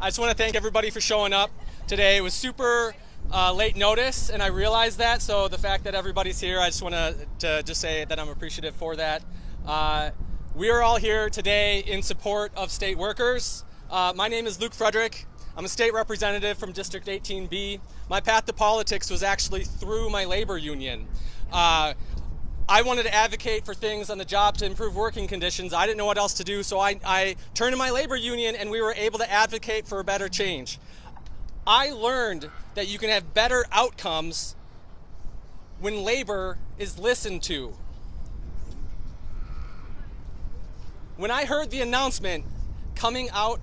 I just want to thank everybody for showing up today. It was super late notice, and I realized that. So the fact that everybody's here, I just want to just say that I'm appreciative for that. We are all here today in support of state workers. My name is Luke Frederick. I'm a state representative from District 18B. My path to politics was actually through my labor union. I wanted to advocate for things on the job to improve working conditions. I didn't know what else to do, so I turned to my labor union, and we were able to advocate for a better change. I learned that you can have better outcomes when labor is listened to. When I heard the announcement coming out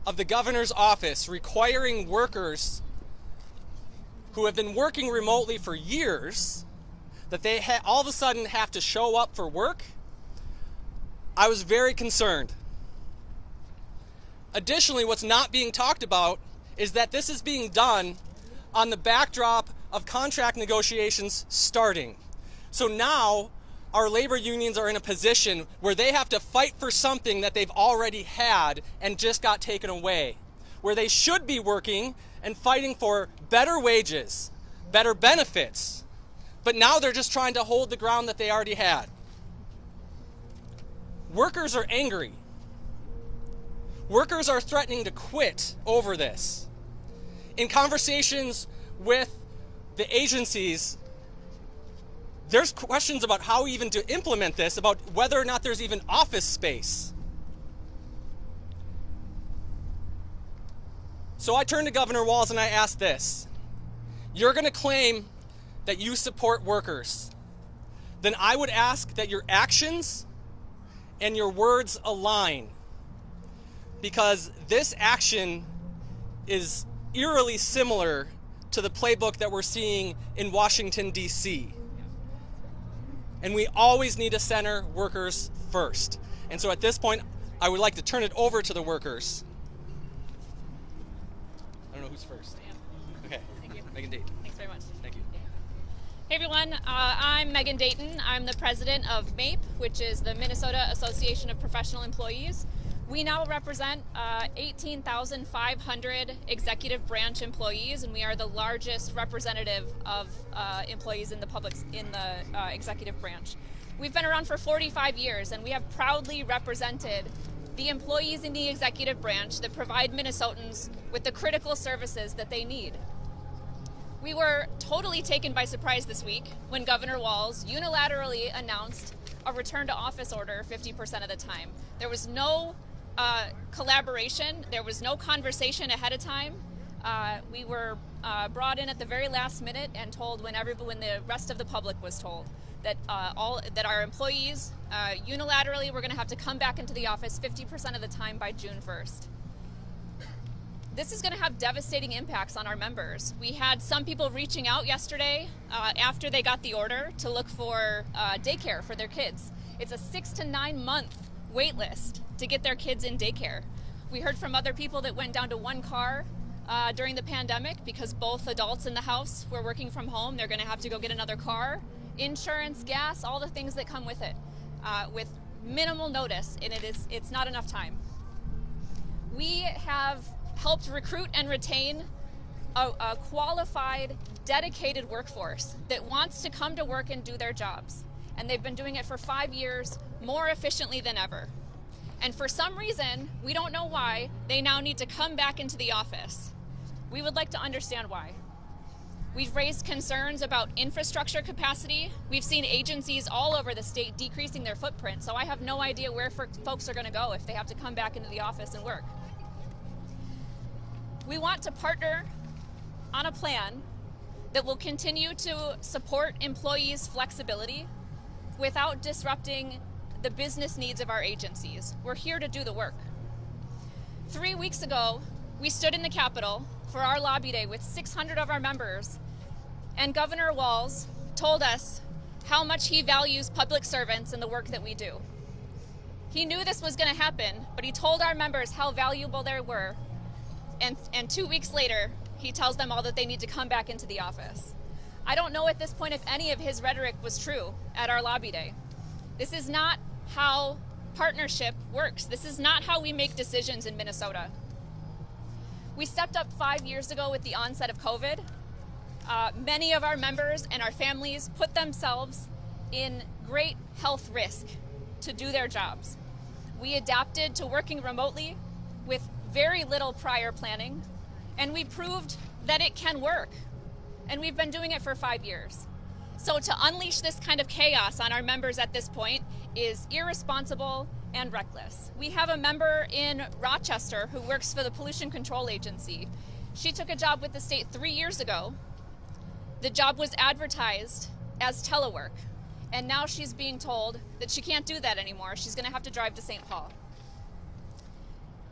of the governor's office requiring workers who have been working remotely for years that they all of a sudden have to show up for work, I was very concerned. Additionally, what's not being talked about is that this is being done on the backdrop of contract negotiations starting. So now our labor unions are in a position where they have to fight for something that they've already had and just got taken away, where they should be working and fighting for better wages, better benefits, but now they're just trying to hold the ground that they already had. Workers are angry. Workers are threatening to quit over this. In conversations with the agencies, there's questions about how even to implement this, about whether or not there's even office space. So I turned to Governor Walz and I asked this: you're going to claim that you support workers, then I would ask that your actions and your words align, because this action is eerily similar to the playbook that we're seeing in Washington, D.C. And we always need to center workers first. And so at this point, I would like to turn it over to the workers. I don't know who's first. Okay, Thank you. Megan Dayton. Thanks very much. Thank you. Hey everyone, I'm Megan Dayton. I'm the president of MAPE, which is the Minnesota Association of Professional Employees. We now represent 18,500 executive branch employees, and we are the largest representative of employees in the executive branch. We've been around for 45 years, and we have proudly represented the employees in the executive branch that provide Minnesotans with the critical services that they need. We were totally taken by surprise this week when Governor Walz unilaterally announced a return to office order 50% of the time. There was no collaboration, there was no conversation ahead of time. We were brought in at the very last minute and told when the rest of the public was told that our employees unilaterally were going to have to come back into the office 50% of the time by June 1st. This is going to have devastating impacts on our members. We had some people reaching out yesterday after they got the order to look for daycare for their kids. It's a 6 to 9 month wait list to get their kids in daycare. We heard from other people that went down to one car during the pandemic because both adults in the house were working from home. They're going to have to go get another car, insurance, gas, all the things that come with it, with minimal notice, and it's not enough time. We have helped recruit and retain a qualified, dedicated workforce that wants to come to work and do their jobs. And they've been doing it for 5 years more efficiently than ever. And for some reason, we don't know why, they now need to come back into the office. We would like to understand why. We've raised concerns about infrastructure capacity. We've seen agencies all over the state decreasing their footprint, so I have no idea where folks are going to go if they have to come back into the office and work. We want to partner on a plan that will continue to support employees' flexibility without disrupting the business needs of our agencies. We're here to do the work. 3 weeks ago, we stood in the Capitol for our lobby day with 600 of our members, and Governor Walz told us how much he values public servants and the work that we do. He knew this was going to happen, but he told our members how valuable they were. And 2 weeks later, he tells them all that they need to come back into the office. I don't know at this point if any of his rhetoric was true at our lobby day. This is not how partnership works. This is not how we make decisions in Minnesota. We stepped up 5 years ago with the onset of COVID. Many of our members and our families put themselves in great health risk to do their jobs. We adapted to working remotely with very little prior planning, and we proved that it can work. And we've been doing it for 5 years. So to unleash this kind of chaos on our members at this point is irresponsible and reckless. We have a member in Rochester who works for the Pollution Control Agency. She took a job with the state 3 years ago. The job was advertised as telework, and now she's being told that she can't do that anymore. She's going to have to drive to St. Paul.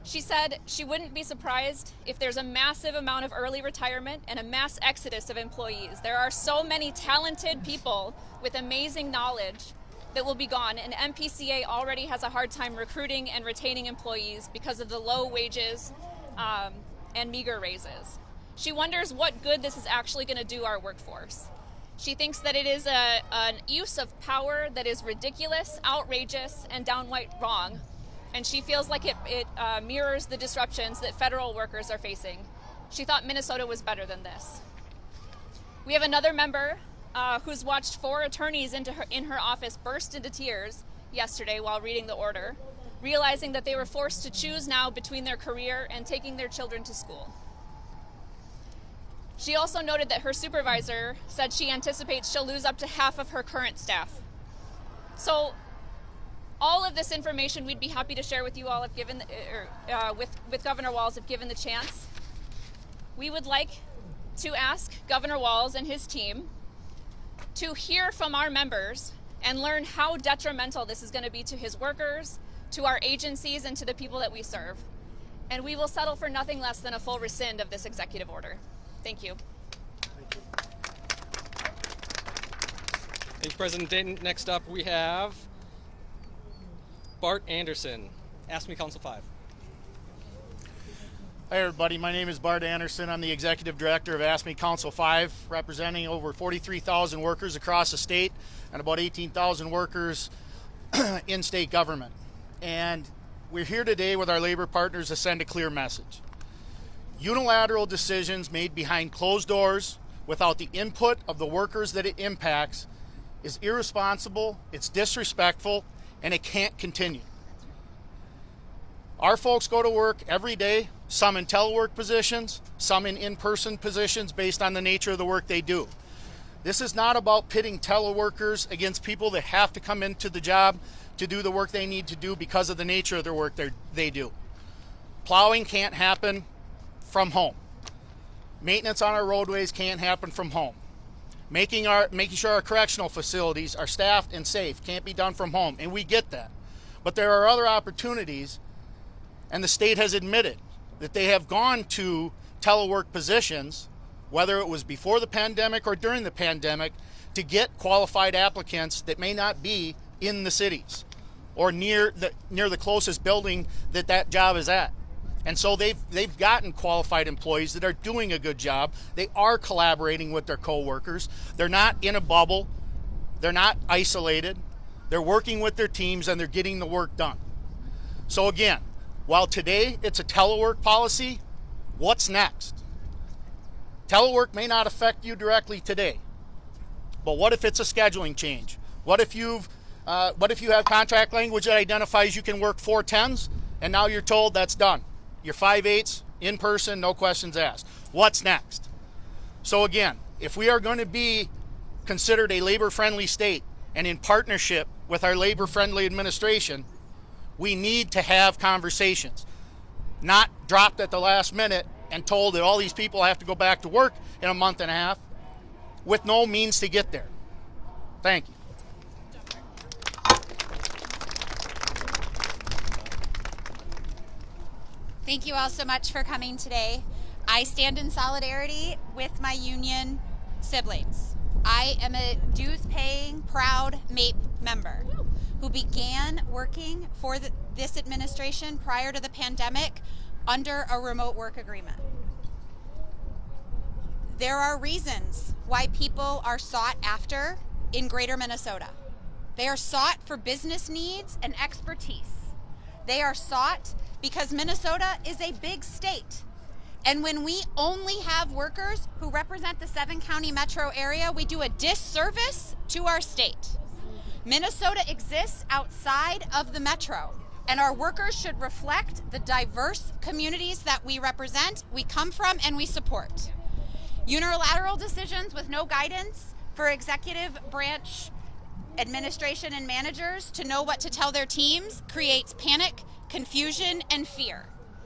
She said she wouldn't be surprised if there's a massive amount of early retirement and a mass exodus of employees. There are so many talented people with amazing knowledge that will be gone, and MPCA already has a hard time recruiting and retaining employees because of the low wages and meager raises. She wonders what good this is actually going to do our workforce. She thinks that it is an use of power that is ridiculous, outrageous, and downright wrong, and she feels like it mirrors the disruptions that federal workers are facing. She thought Minnesota was better than this. We have another member who's watched 4 attorneys in her office burst into tears yesterday while reading the order, realizing that they were forced to choose now between their career and taking their children to school. She also noted that her supervisor said she anticipates she'll lose up to half of her current staff. So all of this information we'd be happy to share with you all if given, with Governor Walz if given the chance. We would like to ask Governor Walz and his team to hear from our members and learn how detrimental this is going to be to his workers, to our agencies, and to the people that we serve. And we will settle for nothing less than a full rescind of this executive order. Thank you. Thank you, President Dayton. Next up, we have Bart Anderson, AFSCME Council 5. Hi everybody, my name is Bart Anderson. I'm the Executive Director of AFSCME Council 5, representing over 43,000 workers across the state and about 18,000 workers in state government. And we're here today with our labor partners to send a clear message. Unilateral decisions made behind closed doors without the input of the workers that it impacts is irresponsible, it's disrespectful, and it can't continue. Our folks go to work every day, some in telework positions, some in in-person positions based on the nature of the work they do. This is not about pitting teleworkers against people that have to come into the job to do the work they need to do because of the nature of their work they do. Plowing can't happen from home. Maintenance on our roadways can't happen from home. Making sure our correctional facilities are staffed and safe can't be done from home, and we get that. But there are other opportunities, and the state has admitted that they have gone to telework positions, whether it was before the pandemic or during the pandemic, to get qualified applicants that may not be in the cities or near the closest building that job is at. And so they've gotten qualified employees that are doing a good job. They are collaborating with their coworkers. They're not in a bubble. They're not isolated. They're working with their teams and they're getting the work done. So again, while today it's a telework policy, what's next? Telework may not affect you directly today, but what if it's a scheduling change? What if you have contract language that identifies you can work 4/10s and now you're told that's done? You're 5/8 in person, no questions asked. What's next? So again, if we are going to be considered a labor-friendly state and in partnership with our labor-friendly administration, we need to have conversations, not dropped at the last minute and told that all these people have to go back to work in a month and a half with no means to get there. Thank you. Thank you all so much for coming today. I stand in solidarity with my union siblings. I am a dues-paying, proud MAPE member who began working for this administration prior to the pandemic under a remote work agreement. There are reasons why people are sought after in Greater Minnesota. They are sought for business needs and expertise. They are sought because Minnesota is a big state And when we only have workers who represent the 7-county metro area, we do a disservice to our state. Minnesota exists outside of the metro, and our workers should reflect the diverse communities that we represent, we come from, and we support. Unilateral decisions with no guidance for executive branch administration and managers to know what to tell their teams creates panic, confusion, and fear.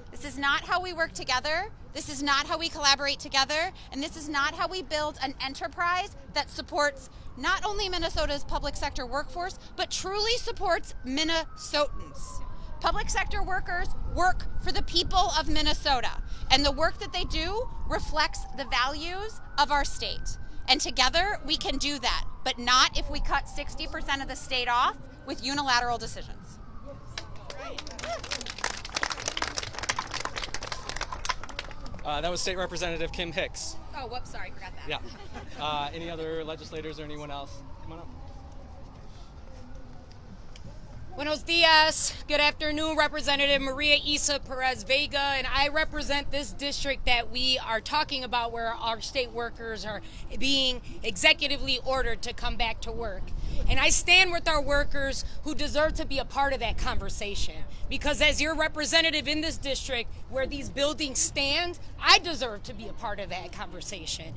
This is not how we work together. This is not how we collaborate together. And this is not how we build an enterprise that supports not only Minnesota's public sector workforce, but truly supports Minnesotans. Public sector workers work for the people of Minnesota, and the work that they do reflects the values of our state. And together we can do that, but not if we cut 60% of the state off with unilateral decisions. That was State Representative Kim Hicks. Oh, whoops, sorry, forgot that. Yeah. Any other legislators or anyone else? Come on up. Buenos dias. Good afternoon, Representative Maria Isa Perez Vega, and I represent this district that we are talking about where our state workers are being executively ordered to come back to work. And I stand with our workers who deserve to be a part of that conversation. Because as your representative in this district where these buildings stand, I deserve to be a part of that conversation.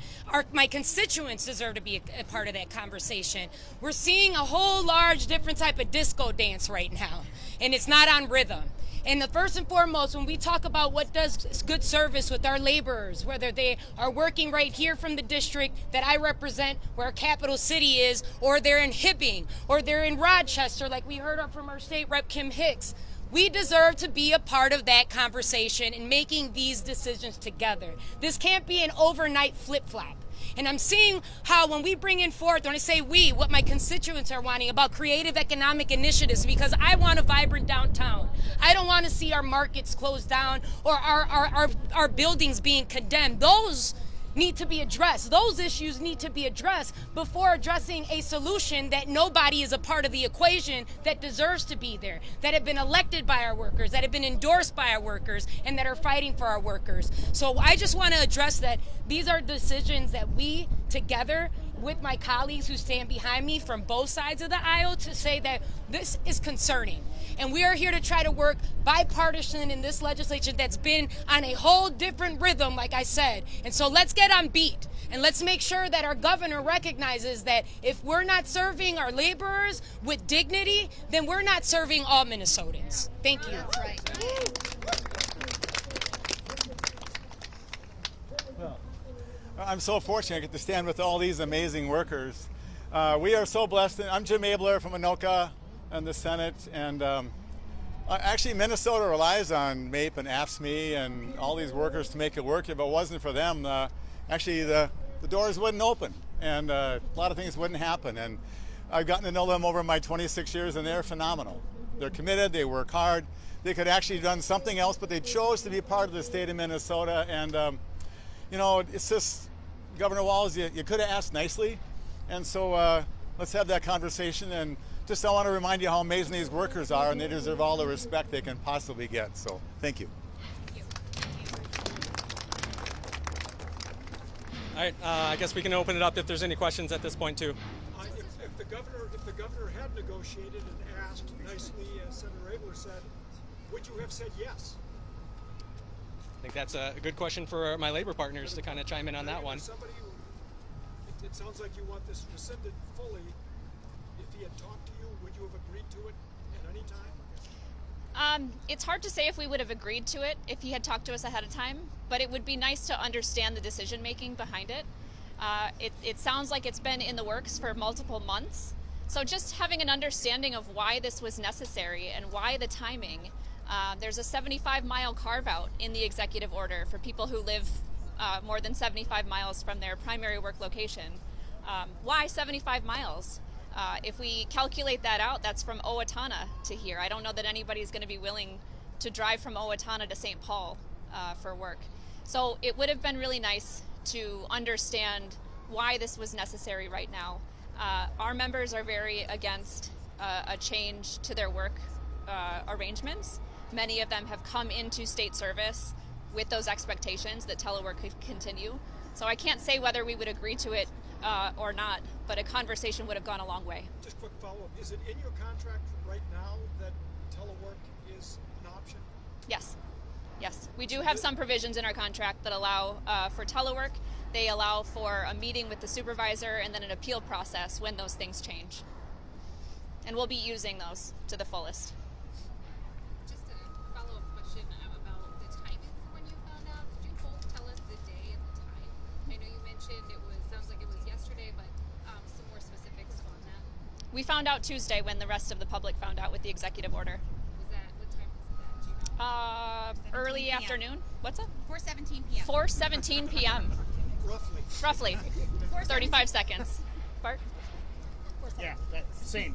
My constituents deserve to be a part of that conversation. We're seeing a whole large different type of disco dance right now, and it's not on rhythm. And the first and foremost, when we talk about what does good service with our laborers, whether they are working right here from the district that I represent, where Capital City is, or they're in Hibbing, or they're in Rochester, like we heard from our state rep Kim Hicks, we deserve to be a part of that conversation in making these decisions together. This can't be an overnight flip-flop. And I'm seeing how when we bring in forth, when I say we, what my constituents are wanting about creative economic initiatives, because I want a vibrant downtown. I don't want to see our markets closed down or our buildings being condemned. Those need to be addressed. Those issues need to be addressed before addressing a solution that nobody is a part of the equation that deserves to be there, that have been elected by our workers, that have been endorsed by our workers, and that are fighting for our workers. So I just want to address that these are decisions that we together with my colleagues who stand behind me from both sides of the aisle to say that this is concerning. And we are here to try to work bipartisan in this legislature that's been on a whole different rhythm, like I said. And so let's get on beat. And let's make sure that our governor recognizes that if we're not serving our laborers with dignity, then we're not serving all Minnesotans. Thank you. That's right. I'm so fortunate I get to stand with all these amazing workers. We are so blessed. I'm Jim Abler from Anoka in the Senate, and actually Minnesota relies on MAPE and AFSCME and all these workers to make it work. If it wasn't for them, actually the doors wouldn't open, and a lot of things wouldn't happen. And I've gotten to know them over my 26 years, and they're phenomenal. They're committed, they work hard. They could actually have done something else, but they chose to be part of the state of Minnesota. And you know, it's just, Governor Walz, you could have asked nicely. And so let's have that conversation. And just I want to remind you how amazing these workers are, and they deserve all the respect they can possibly get. So thank you. All right, I guess we can open it up if there's any questions at this point too. If the governor had negotiated and asked nicely, as Senator Abler said, would you have said yes? I think that's a good question for my labor partners to kind of chime in on that one. Somebody who, it sounds like you want this rescinded fully. If he had talked to you, would you have agreed to it at any time? It's hard to say if we would have agreed to it if he had talked to us ahead of time, but it would be nice to understand the decision making behind it. It sounds like it's been in the works for multiple months. So just having an understanding of why this was necessary and why the timing. There's a 75-mile carve-out in the executive order for people who live more than 75 miles from their primary work location. Why 75 miles? If we calculate that out, that's from Owatonna to here. I don't know that anybody's going to be willing to drive from Owatonna to St. Paul for work. So it would have been really nice to understand why this was necessary right now. Our members are very against a change to their work arrangements. Many of them have come into state service with those expectations that telework could continue. So I can't say whether we would agree to it or not, but a conversation would have gone a long way. Just quick follow-up. Is it in your contract right now that telework is an option? Yes. Yes. We do have some provisions in our contract that allow for telework. They allow for a meeting with the supervisor and then an appeal process when those things change. And we'll be using those to the fullest. Just a follow-up question about the timing for when you found out. Could you both tell us the day and the time? I know you mentioned sounds like it was yesterday, but some more specifics on that. We found out Tuesday when the rest of the public found out with the executive order. What time was that? Do you know? Early PM. afternoon. What's up? 4:17 p.m. 4:17 p.m. Roughly. 35 seconds. Bart? Yeah, same.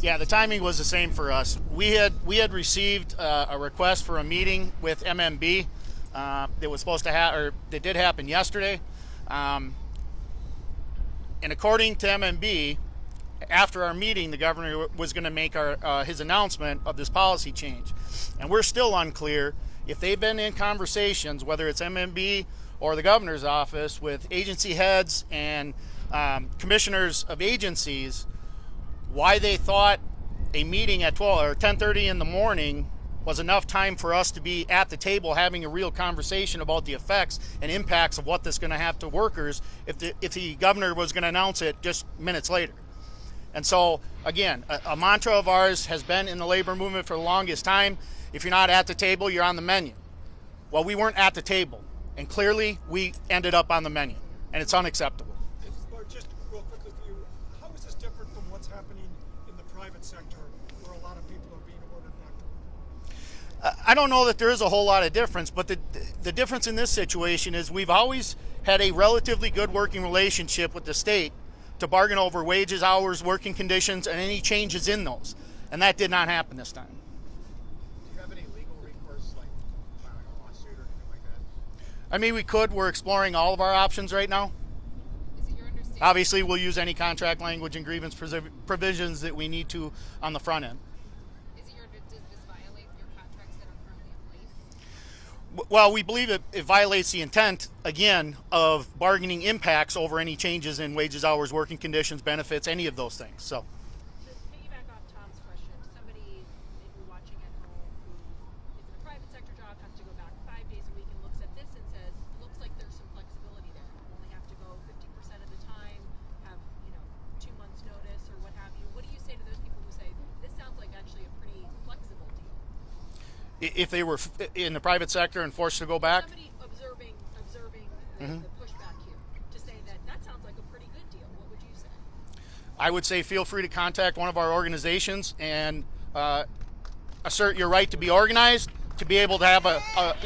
Yeah, the timing was the same for us. We had received a request for a meeting with MMB that was supposed to or that did happen yesterday. And according to MMB, after our meeting, the governor was going to make his announcement of this policy change. And we're still unclear if they've been in conversations, whether it's MMB or the governor's office, with agency heads and commissioners of agencies, why they thought a meeting at 12 or 10:30 in the morning was enough time for us to be at the table having a real conversation about the effects and impacts of what this is going to have to workers if the governor was going to announce it just minutes later. And so, again, a mantra of ours has been in the labor movement for the longest time: if you're not at the table, you're on the menu. Well, we weren't at the table, and clearly we ended up on the menu, and it's unacceptable. Just real quickly for you, how is this different from what's happening in the private sector where a lot of people are being ordered back to work? I don't know that there is a whole lot of difference, but the difference in this situation is we've always had a relatively good working relationship with the state to bargain over wages, hours, working conditions, and any changes in those. And that did not happen this time. Do you have any legal recourse, like filing a lawsuit or anything like that? I mean, we could. We're exploring all of our options right now. Is it your understanding? Obviously, we'll use any contract language and grievance provisions that we need to on the front end. Does this violate your contracts that are currently in place? Well, we believe it violates the intent, again, of bargaining impacts over any changes in wages, hours, working conditions, benefits, any of those things. So. To piggyback off Tom's question, somebody maybe watching at home who is in a private sector job, has to go back 5 days a week and looks at this and says, looks like there's some flexibility there. I only have to go 50% of the time, have 2 months notice or what have you. What do you say to those people who say, this sounds like actually a pretty flexible deal? If they were in the private sector and forced to go back? Somebody observing the pushback here to say that sounds like a pretty good deal. What would you say? I would say feel free to contact one of our organizations and assert your right to be organized, to be able to have a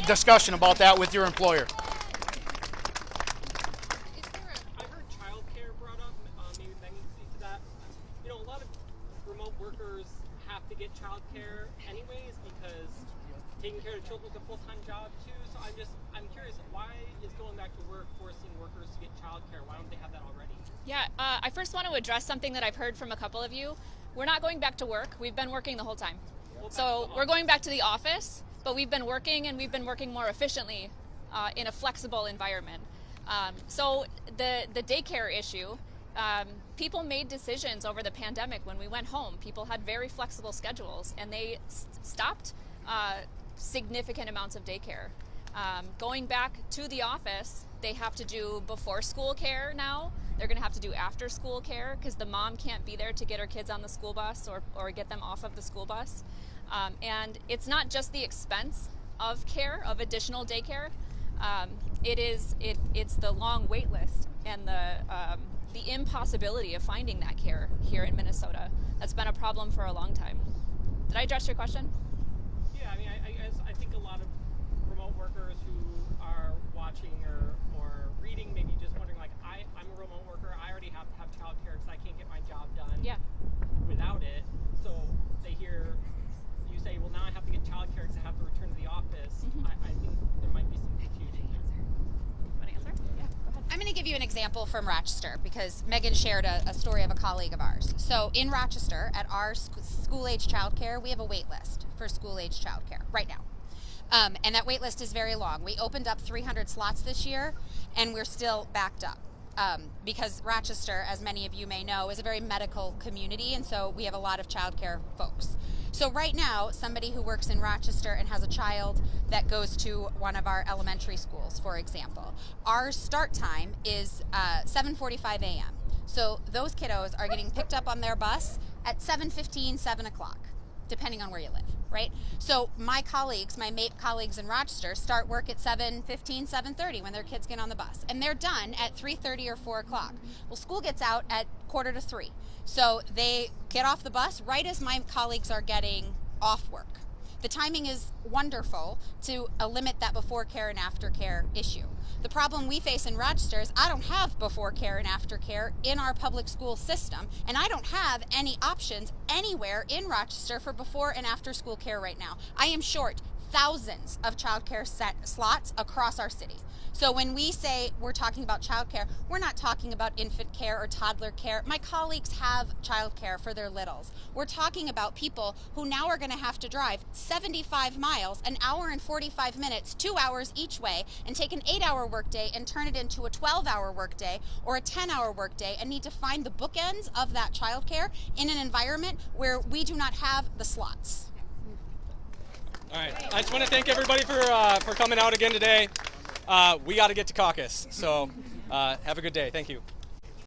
discussion about that with your employer. I heard childcare brought up. Maybe Megan can speak to that. A lot of remote workers have to get childcare anyways because taking care of children is a full-time job too. So I'm curious, why is going back to work forcing workers to get childcare? Why don't they have that already? Yeah, I first want to address something that I've heard from a couple of you. We're not going back to work. We've been working the whole time. So we're going back to the office, but we've been working, and we've been working more efficiently in a flexible environment. So the daycare issue, people made decisions over the pandemic when we went home. People had very flexible schedules, and they stopped significant amounts of daycare. Going back to the office, they have to do before school care now. They're going to have to do after school care because the mom can't be there to get her kids on the school bus or get them off of the school bus. And it's not just the expense of care, of additional daycare. It's the long wait list and the impossibility of finding that care here in Minnesota. That's been a problem for a long time. Did I address your question? Yeah, I think a lot of remote workers who are watching or reading, maybe just wondering, like, I'm a remote worker. I already have to have childcare because I can't get my job done without it. So they hear you say, well, now I have to get childcare because I have to return to the office. I think there might be some confusion there. Want to answer? Yeah, go ahead. I'm going to give you an example from Rochester because Megan shared a story of a colleague of ours. So in Rochester, at our school-age childcare, we have a wait list for school-age childcare right now. And that wait list is very long. We opened up 300 slots this year, and we're still backed up. Because Rochester, as many of you may know, is a very medical community, and so we have a lot of childcare folks. So right now, somebody who works in Rochester and has a child that goes to one of our elementary schools, for example, our start time is 7:45 a.m. So those kiddos are getting picked up on their bus at 7:15, 7 o'clock, depending on where you live, right? So my colleagues, my MAPE colleagues in Rochester, start work at 7:15, 7:30 when their kids get on the bus, and they're done at 3:30 or 4 o'clock. Well, school gets out at 2:45. So they get off the bus right as my colleagues are getting off work. The timing is wonderful to limit that before care and after care issue. The problem we face in Rochester is I don't have before care and after care in our public school system, and I don't have any options anywhere in Rochester for before and after school care right now. I am short thousands of childcare slots across our city. So when we say we're talking about childcare, we're not talking about infant care or toddler care. My colleagues have childcare for their littles. We're talking about people who now are going to have to drive 75 miles, an hour and 45 minutes, 2 hours each way, and take an 8-hour workday and turn it into a 12-hour workday or a 10-hour workday, and need to find the bookends of that childcare in an environment where we do not have the slots. All right, I just want to thank everybody for coming out again today. We got to get to caucus, so have a good day. Thank you.